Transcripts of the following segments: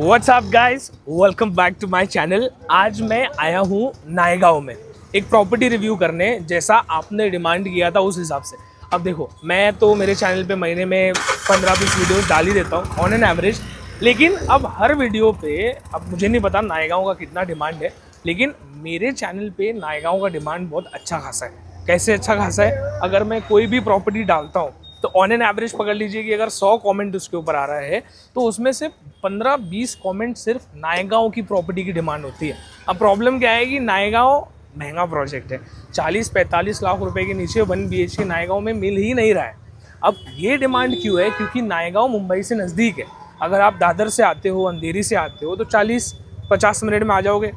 WhatsApp guys, welcome back to my channel. आज मैं आया हूँ नायगांव में एक प्रॉपर्टी रिव्यू करने, जैसा आपने डिमांड किया था उस हिसाब से। अब देखो, मैं तो मेरे चैनल पे महीने में 15-20 वीडियोस डाल ही देता हूँ ऑन एन एवरेज। लेकिन अब हर वीडियो पे, अब मुझे नहीं पता नायगांव का कितना डिमांड है, लेकिन मेरे चैनल पे नायगांव का डिमांड बहुत अच्छा खासा है। कैसे अच्छा खासा है? अगर मैं कोई भी प्रॉपर्टी डालता हूँ तो ऑन एन एवरेज पकड़ लीजिए कि अगर 100 कमेंट उसके ऊपर आ रहा है तो उसमें से 15-20 कमेंट सिर्फ नायगांव की प्रॉपर्टी की डिमांड होती है। अब प्रॉब्लम क्या है कि नायगांव महंगा प्रोजेक्ट है। 40-45 लाख रुपए के नीचे 1 BHK नायगांव में मिल ही नहीं रहा है। अब ये डिमांड क्यों है? क्योंकि नायगांव मुंबई से नज़दीक है। अगर आप दादर से आते हो, अंधेरी से आते हो तो 40-50 मिनट में आ जाओगे।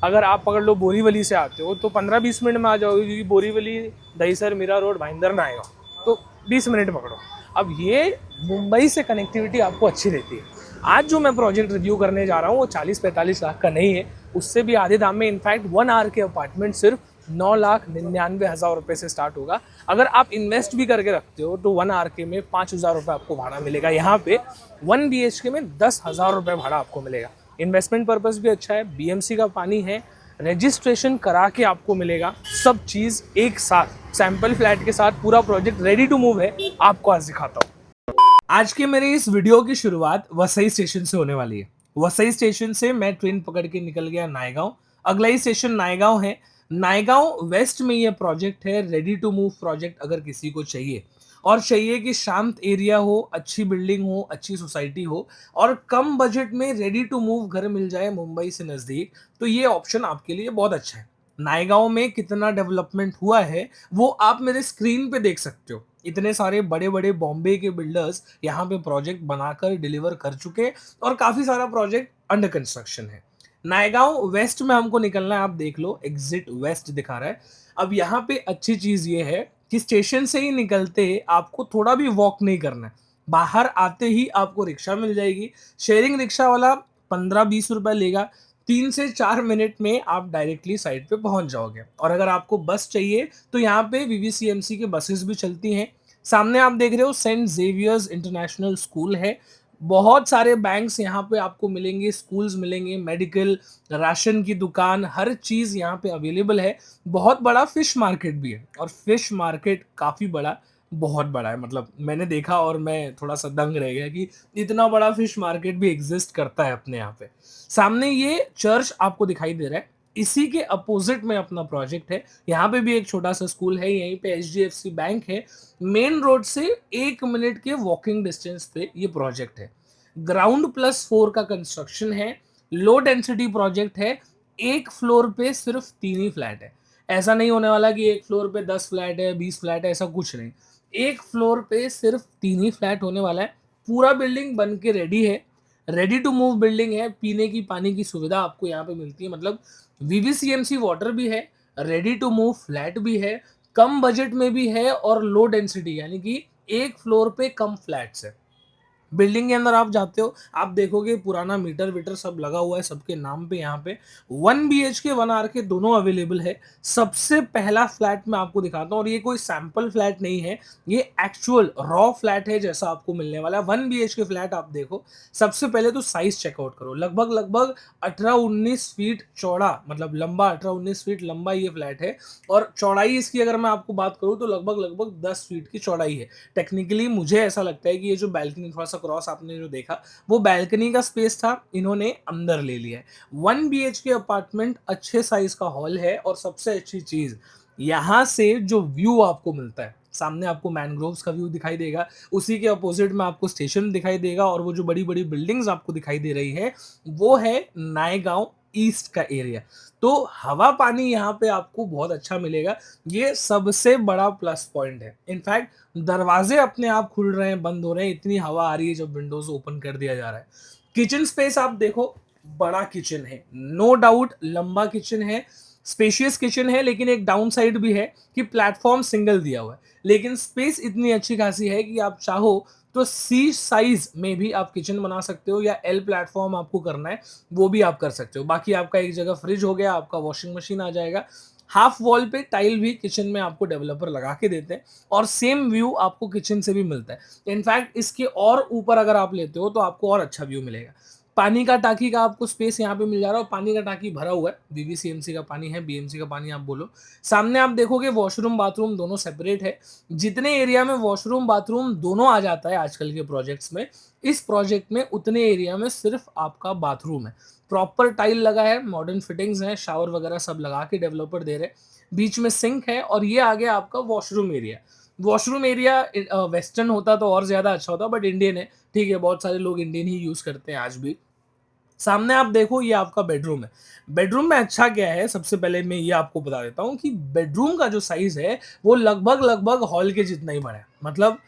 अगर आप पकड़ लो बोरीवली से आते हो तो 15-20 मिनट में आ जाओगे, क्योंकि बोरीवली, दहीसर, मीरा रोड, भाईंदर, नायगांव तो 20 मिनट पकड़ो। अब ये मुंबई से कनेक्टिविटी आपको अच्छी रहती है। आज जो मैं प्रोजेक्ट रिव्यू करने जा रहा हूँ वो 40-45 लाख का नहीं है, उससे भी आधे दाम में। इनफैक्ट 1 आर के अपार्टमेंट सिर्फ 9,99,000 रुपये से स्टार्ट होगा। अगर आप इन्वेस्ट भी करके रखते हो तो 1 आर के में 5,000 रुपये आपको भाड़ा मिलेगा। यहाँ पे 1 BHK में 10,000 रुपये भाड़ा आपको मिलेगा। इन्वेस्टमेंट पर्पस भी अच्छा है, BMC का पानी है, रजिस्ट्रेशन करा के आपको मिलेगा। सब चीज़ एक साथ सैंपल फ्लैट के साथ पूरा प्रोजेक्ट रेडी टू मूव है। आपको आज दिखाता हूँ। आज के मेरे इस वीडियो की शुरुआत वसई स्टेशन से होने वाली है। वसई स्टेशन से मैं ट्रेन पकड़ के निकल गया नायगांव। अगला ही स्टेशन नायगांव है। नायगांव वेस्ट में ये प्रोजेक्ट है, रेडी टू मूव प्रोजेक्ट। अगर किसी को चाहिए और चाहिए कि शांत एरिया हो, अच्छी बिल्डिंग हो, अच्छी सोसाइटी हो और कम बजट में रेडी टू मूव घर मिल जाए मुंबई से नज़दीक, तो ये ऑप्शन आपके लिए बहुत अच्छा है। नायगांव में कितना डेवलपमेंट हुआ है वो आप मेरे स्क्रीन पे देख सकते हो। इतने सारे बड़े बड़े बॉम्बे के बिल्डर्स यहाँ पे प्रोजेक्ट बनाकर डिलीवर कर चुके और काफी सारा प्रोजेक्ट अंडर कंस्ट्रक्शन है। नायगांव वेस्ट में हमको निकलना है। आप देख लो, एग्जिट वेस्ट दिखा रहा है। अब यहाँ पे अच्छी चीज ये है कि स्टेशन से ही निकलते आपको थोड़ा भी वॉक नहीं करना है। बाहर आते ही आपको रिक्शा मिल जाएगी। शेयरिंग रिक्शा वाला 15-20 रुपए लेगा। 3 से 4 मिनट में आप डायरेक्टली साइट पे पहुंच जाओगे। और अगर आपको बस चाहिए तो यहाँ पे VVCMC के बसेस भी चलती हैं। सामने आप देख रहे हो सेंट जेवियर्स इंटरनेशनल स्कूल है। बहुत सारे बैंक्स यहाँ पे आपको मिलेंगे, स्कूल्स मिलेंगे, मेडिकल, राशन की दुकान, हर चीज़ यहाँ पे अवेलेबल है। बहुत बड़ा फिश मार्केट भी है और फिश मार्केट काफ़ी बड़ा, बहुत बड़ा है। मतलब मैंने देखा और मैं थोड़ा सा दंग रह गया कि इतना बड़ा फिश मार्केट भी एग्जिस्ट करता है अपने यहाँ पे। सामने ये चर्च आपको दिखाई दे रहा है, इसी के अपोजिट में अपना प्रोजेक्ट है। यहाँ पे भी एक छोटा सा स्कूल है, यहीं पे HDFC बैंक है। मेन रोड से 1 मिनट के वॉकिंग डिस्टेंस पे ये प्रोजेक्ट है। ग्राउंड+4 का कंस्ट्रक्शन है। लो डेंसिटी प्रोजेक्ट है। एक फ्लोर पे सिर्फ 3 ही फ्लैट है। ऐसा नहीं होने वाला कि एक फ्लोर पे 10 फ्लैट है, 20 फ्लैट है, ऐसा कुछ नहीं। एक फ्लोर पे सिर्फ 3 ही फ्लैट होने वाला है। पूरा बिल्डिंग बन के रेडी है। रेडी टू मूव बिल्डिंग है। पीने की पानी की सुविधा आपको यहाँ पे मिलती है। मतलब VVCMC वाटर भी है, रेडी टू मूव फ्लैट भी है, कम बजट में भी है और लो डेंसिटी, यानी कि एक फ्लोर पे कम फ्लैट्स है। बिल्डिंग के अंदर आप जाते हो, आप देखोगे पुराना मीटर वीटर सब लगा हुआ है सबके नाम पे। यहाँ पे 1 BHK 1 आर के दोनों अवेलेबल है। सबसे पहला फ्लैट मैं आपको दिखाता हूँ, और ये कोई सैंपल फ्लैट नहीं है, ये एक्चुअल रॉ फ्लैट है जैसा आपको मिलने वाला है। 1 BHK फ्लैट आप देखो। सबसे पहले तो साइज चेकआउट करो। लगभग लगभग 18-19 फीट चौड़ा, मतलब लंबा 18-19 फीट लंबा ये फ्लैट है। और चौड़ाई इसकी अगर मैं आपको बात करूँ तो लगभग लगभग 10 फीट की चौड़ाई है। टेक्निकली मुझे ऐसा लगता है कि ये जो बैल्कनी थोड़ा सा क्रॉस आपने जो देखा, वो बैल्कनी का स्पेस था, इन्होंने अंदर ले लिया है। 1 BHK अपार्टमेंट, अच्छे साइज का हॉल है। और सबसे अच्छी चीज, यहाँ से जो व्यू आपको मिलता है, सामने आपको मैनग्रोव्स का व्यू दिखाई देगा, उसी के अपोजिट में आपको स्टेशन दिखाई देगा, और वो जो बड़ी बड़ी बिल्डिंग्स आपको दिखाई दे रही है वो है नायगांव ईस्ट का एरिया। तो हवा पानी यहाँ पे आपको बहुत अच्छा मिलेगा। ये सबसे बड़ा प्लस पॉइंट है। इनफैक्ट दरवाजे अपने आप खुल रहे हैं, बंद हो रहे हैं, इतनी हवा आ रही है जब विंडोज ओपन कर दिया जा रहा है। किचन स्पेस आप देखो, बड़ा किचन है, नो डाउट लंबा किचन है, स्पेशियस किचन है। लेकिन एक डाउन साइड भी है कि प्लेटफॉर्म सिंगल दिया हुआ है, लेकिन स्पेस इतनी अच्छी खासी है कि आप चाहो तो C साइज में भी आप किचन बना सकते हो, या L प्लेटफॉर्म आपको करना है वो भी आप कर सकते हो। बाकी आपका एक जगह फ्रिज हो गया, आपका वॉशिंग मशीन आ जाएगा। हाफ वॉल पे टाइल भी किचन में आपको डेवलपर लगा के देते हैं, और सेम व्यू आपको किचन से भी मिलता है। इनफैक्ट इसके और ऊपर अगर आप लेते हो तो आपको और अच्छा व्यू मिलेगा। पानी का टाकी का आपको स्पेस यहाँ पे मिल जा रहा है और पानी का टाकी भरा हुआ है, बीबीसीएमसी का पानी है, बीएमसी का पानी आप बोलो। सामने आप देखोगे वॉशरूम बाथरूम दोनों सेपरेट है। जितने एरिया में वॉशरूम बाथरूम दोनों आ जाता है आजकल के प्रोजेक्ट्स में, इस प्रोजेक्ट में उतने एरिया में सिर्फ आपका बाथरूम है। प्रॉपर टाइल लगा है, मॉडर्न फिटिंग्स हैं, शावर वगैरह सब लगा के डेवलपर दे रहे हैं। बीच में सिंक है और ये आ गया आपका washroom area. Washroom area western होता तो और ज्यादा अच्छा होता, बट इंडियन है, ठीक है, बहुत सारे लोग इंडियन ही यूज करते हैं आज भी। सामने आप देखो ये आपका बेडरूम है। बेडरूम में अच्छा क्या है, सबसे पहले मैं ये आपको बता देता हूँ कि बेडरूम का जो साइज है वो लगभग लगभग हॉल के जितना ही बड़ा है। मतलब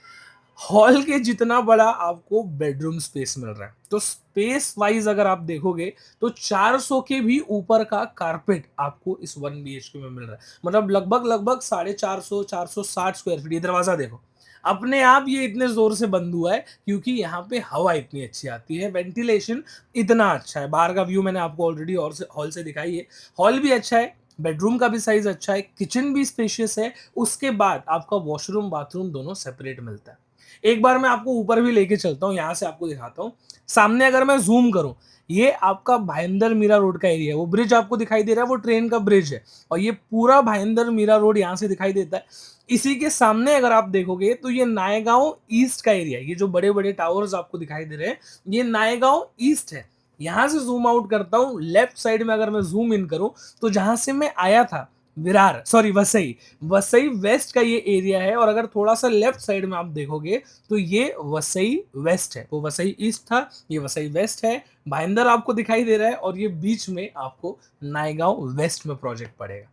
हॉल के जितना बड़ा आपको बेडरूम स्पेस मिल रहा है। तो स्पेस वाइज अगर आप देखोगे तो 400 के भी ऊपर का कारपेट आपको इस 1 BHK में मिल रहा है। मतलब लगभग लगभग 450 460 स्क्वायर फीट। ये दरवाजा देखो, अपने आप ये इतने जोर से बंद हुआ है क्योंकि यहाँ पे हवा इतनी अच्छी आती है, वेंटिलेशन इतना अच्छा है। बाहर का व्यू मैंने आपको ऑलरेडी और हॉल से दिखाई है। हॉल भी अच्छा है, बेडरूम का भी साइज अच्छा है, किचन भी स्पेशियस है। उसके बाद आपका वॉशरूम बाथरूम दोनों सेपरेट मिलता है। एक बार मैं आपको ऊपर भी लेके चलता हूँ, यहाँ से आपको दिखाता हूँ। सामने अगर मैं जूम करूँ, ये आपका भाईंदर मीरा रोड का एरिया है। वो ब्रिज आपको दिखाई दे रहा है, वो ट्रेन का ब्रिज है और ये पूरा भाईंदर मीरा रोड यहाँ से दिखाई देता है। इसी के सामने अगर आप देखोगे तो ये नायगांव ईस्ट का एरिया है। ये जो बड़े बड़े टावर्स आपको दिखाई दे रहे हैं, ये नायगांव ईस्ट है। यहां से जूम आउट करता हूं, लेफ्ट साइड में अगर मैं जूम इन करूं तो जहां से मैं आया था, विरार सॉरी वसई, वसई वेस्ट का ये एरिया है। और अगर थोड़ा सा लेफ्ट साइड में आप देखोगे तो ये वसई वेस्ट है। वो वसई ईस्ट था, ये वसई वेस्ट है। भाईंदर आपको दिखाई दे रहा है और ये बीच में आपको नायगांव वेस्ट में प्रोजेक्ट पड़ेगा।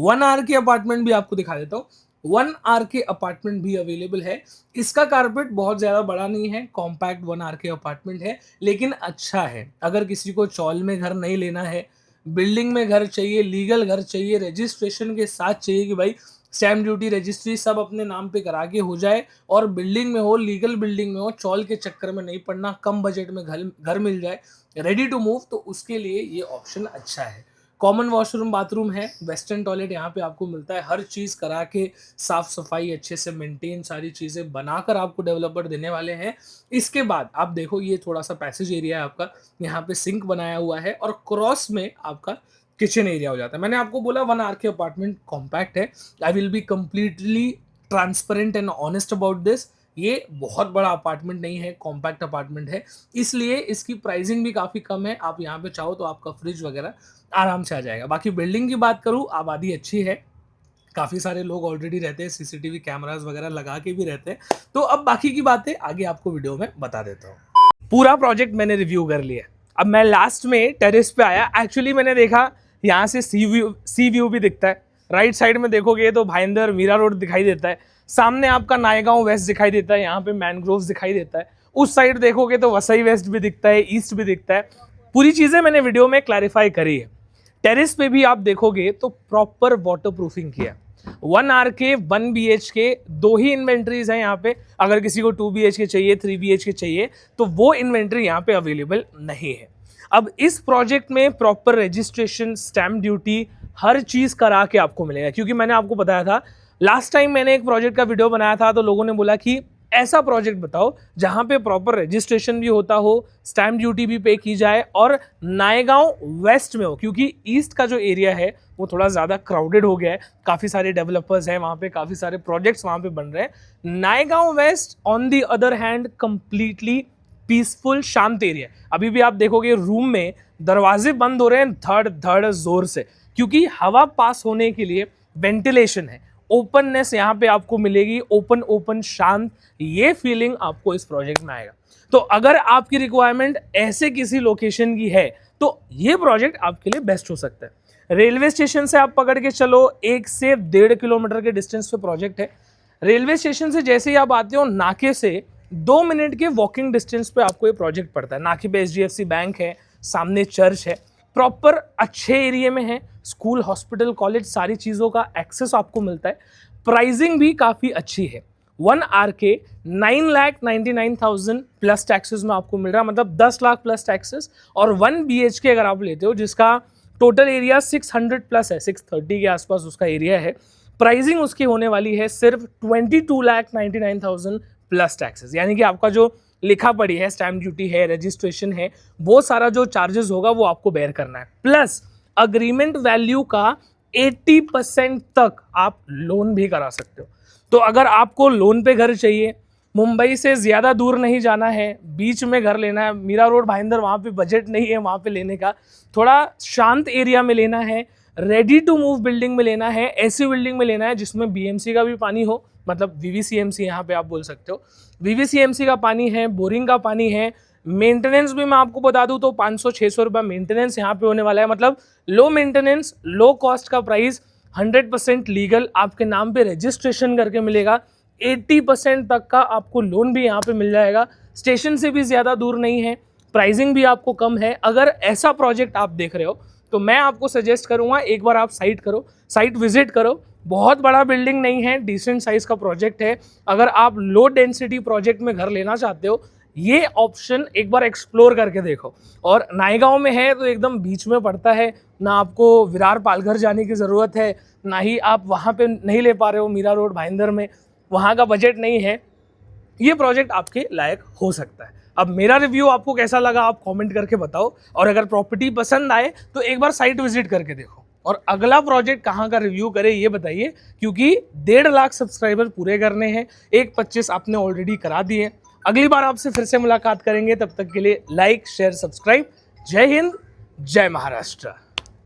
1 आर के अपार्टमेंट भी आपको दिखा देता हूँ। 1 आर के अपार्टमेंट भी अवेलेबल है। इसका कारपेट बहुत ज्यादा बड़ा नहीं है, कॉम्पैक्ट 1 आर के अपार्टमेंट है, लेकिन अच्छा है। अगर किसी को चौल में घर नहीं लेना है, बिल्डिंग में घर चाहिए, लीगल घर चाहिए, रजिस्ट्रेशन के साथ चाहिए कि भाई स्टैम्प ड्यूटी रजिस्ट्री सब अपने नाम पे करा के हो जाए और बिल्डिंग में हो, लीगल बिल्डिंग में हो, चौल के चक्कर में नहीं पड़ना, कम बजट में घर घर मिल जाए, रेडी टू मूव, तो उसके लिए ये ऑप्शन अच्छा है। कॉमन वॉशरूम बाथरूम है, वेस्टर्न टॉयलेट यहाँ पे आपको मिलता है। हर चीज करा के साफ सफाई अच्छे से मेंटेन, सारी चीजें बनाकर आपको डेवलपर देने वाले हैं। इसके बाद आप देखो ये थोड़ा सा पैसेज एरिया है आपका, यहाँ पे सिंक बनाया हुआ है और क्रॉस में आपका किचन एरिया हो जाता है। मैंने आपको बोला 1 आर के अपार्टमेंट कॉम्पैक्ट है। I will be completely transparent and honest about this. ये बहुत बड़ा अपार्टमेंट नहीं है, कॉम्पैक्ट अपार्टमेंट है, इसलिए इसकी प्राइसिंग भी काफ़ी कम है। आप यहाँ पे चाहो तो आपका फ्रिज वगैरह आराम से आ जाएगा। बाकी बिल्डिंग की बात करूँ, आबादी अच्छी है, काफ़ी सारे लोग ऑलरेडी रहते हैं, सीसीटीवी कैमरास वगैरह लगा के भी रहते हैं। तो अब बाकी की बातें आगे आपको वीडियो में बता देता हूँ। पूरा प्रोजेक्ट मैंने रिव्यू कर लिया। अब मैं लास्ट में टेरेस पे आया। एक्चुअली मैंने देखा यहाँ से सी व्यू भी दिखता है। राइट साइड में देखोगे तो भाईंदर मीरा रोड दिखाई देता है, सामने आपका नायगांव वेस्ट दिखाई देता है, यहाँ पे मैनग्रोव्स दिखाई देता है। उस साइड देखोगे तो वसई वेस्ट भी दिखता है, ईस्ट भी दिखता है। पूरी चीज़ें मैंने वीडियो में क्लैरिफाई करी है। टेरेस पे भी आप देखोगे तो प्रॉपर वाटर प्रूफिंग किया। 1 आर के 1 BHK दो ही इन्वेंट्रीज है यहाँ पे। अगर किसी को 2 BHK चाहिए, 3 BHK चाहिए तो वो इन्वेंट्री यहाँ पे अवेलेबल नहीं है। अब इस प्रोजेक्ट में प्रॉपर रजिस्ट्रेशन, स्टैम्प ड्यूटी, हर चीज़ करा के आपको मिलेगा। क्योंकि मैंने आपको बताया था लास्ट टाइम मैंने एक प्रोजेक्ट का वीडियो बनाया था तो लोगों ने बोला कि ऐसा प्रोजेक्ट बताओ जहां पे प्रॉपर रजिस्ट्रेशन भी होता हो, स्टैम्प ड्यूटी भी पे की जाए और नायगांव वेस्ट में हो। क्योंकि ईस्ट का जो एरिया है वो थोड़ा ज़्यादा क्राउडेड हो गया है, काफ़ी सारे डेवलपर्स हैं वहाँ पे, काफ़ी सारे प्रोजेक्ट्स वहाँ पे बन रहे हैं। Naigaon west on the other hand completely peaceful, शांत एरिया। अभी भी आप देखोगे रूम में दरवाजे बंद हो रहे हैं धड़ धड़ जोर से, क्योंकि हवा पास होने के लिए वेंटिलेशन है, ओपननेस यहाँ पे आपको मिलेगी, ओपन ओपन शांत, ये फीलिंग आपको इस प्रोजेक्ट में आएगा। तो अगर आपकी रिक्वायरमेंट ऐसे किसी लोकेशन की है तो ये प्रोजेक्ट आपके लिए बेस्ट हो सकता है। रेलवे स्टेशन से आप पकड़ के चलो 1 से 1.5 किलोमीटर के डिस्टेंस पे प्रोजेक्ट है। रेलवे स्टेशन से जैसे ही आप आते हो, नाके से 2 मिनट के वॉकिंग डिस्टेंस पे आपको ये प्रोजेक्ट पड़ता है। नाके पे HDFC बैंक है, सामने चर्च है, प्रॉपर अच्छे एरिया में है, स्कूल, हॉस्पिटल, कॉलेज, सारी चीज़ों का एक्सेस आपको मिलता है। प्राइसिंग भी काफ़ी अच्छी है। 1 आर के 9,99,000 प्लस टैक्सेस में आपको मिल रहा है, मतलब 10 लाख प्लस टैक्सेस। और 1 BHK अगर आप लेते हो जिसका टोटल एरिया 600 प्लस है, 630 के आसपास उसका एरिया है, प्राइसिंग उसकी होने वाली है सिर्फ 22,99,000 प्लस टैक्सेस। यानी कि आपका जो लिखा पड़ी है, स्टैम्प ड्यूटी है, रजिस्ट्रेशन है, वो सारा जो चार्जेस होगा वो आपको बेयर करना है। प्लस अग्रीमेंट वैल्यू का 80% तक आप लोन भी करा सकते हो। तो अगर आपको लोन पे घर चाहिए, मुंबई से ज़्यादा दूर नहीं जाना है, बीच में घर लेना है, मीरा रोड भाईंदर, वहाँ पे बजट नहीं है वहाँ पे लेने का, थोड़ा शांत एरिया में लेना है, रेडी टू मूव बिल्डिंग में लेना है, ऐसी बिल्डिंग में लेना है जिसमें बीएमसी का भी पानी हो, मतलब वीवीसीएमसी यहाँ पे आप बोल सकते हो, वीवीसीएमसी का पानी है, बोरिंग का पानी है, मेंटेनेंस भी मैं आपको बता दूं तो 500-600 रुपये मेंटेनेंस यहाँ पे होने वाला है। मतलब लो मेंटेनेंस, लो कॉस्ट का प्राइस, 100% लीगल, आपके नाम पे रजिस्ट्रेशन करके मिलेगा, 80% तक का आपको लोन भी यहाँ पे मिल जाएगा, स्टेशन से भी ज़्यादा दूर नहीं है, प्राइसिंग भी आपको कम है। अगर ऐसा प्रोजेक्ट आप देख रहे हो तो मैं आपको सजेस्ट करूँगा एक बार आप साइट विजिट करो। बहुत बड़ा बिल्डिंग नहीं है, डिसेंट साइज का प्रोजेक्ट है। अगर आप लो डेंसिटी प्रोजेक्ट में घर लेना चाहते हो, ये ऑप्शन एक बार एक्सप्लोर करके देखो। और नायगांव में है तो एकदम बीच में पड़ता है, ना आपको विरार पालघर जाने की ज़रूरत है, ना ही आप वहाँ पे नहीं ले पा रहे हो मीरा रोड भाईंदर में, वहाँ का बजट नहीं है। ये प्रोजेक्ट आपके लायक हो सकता है। अब मेरा रिव्यू आपको कैसा लगा आप कमेंट करके बताओ, और अगर प्रॉपर्टी पसंद आए तो एक बार साइट विजिट करके देखो। और अगला प्रोजेक्ट कहाँ का रिव्यू करें ये बताइए, क्योंकि 1.5 लाख सब्सक्राइबर पूरे करने हैं, 1.25 आपने ऑलरेडी करा दिए। अगली बार आपसे फिर से मुलाकात करेंगे, तब तक के लिए लाइक शेयर सब्सक्राइब। जय हिंद, जय महाराष्ट्र।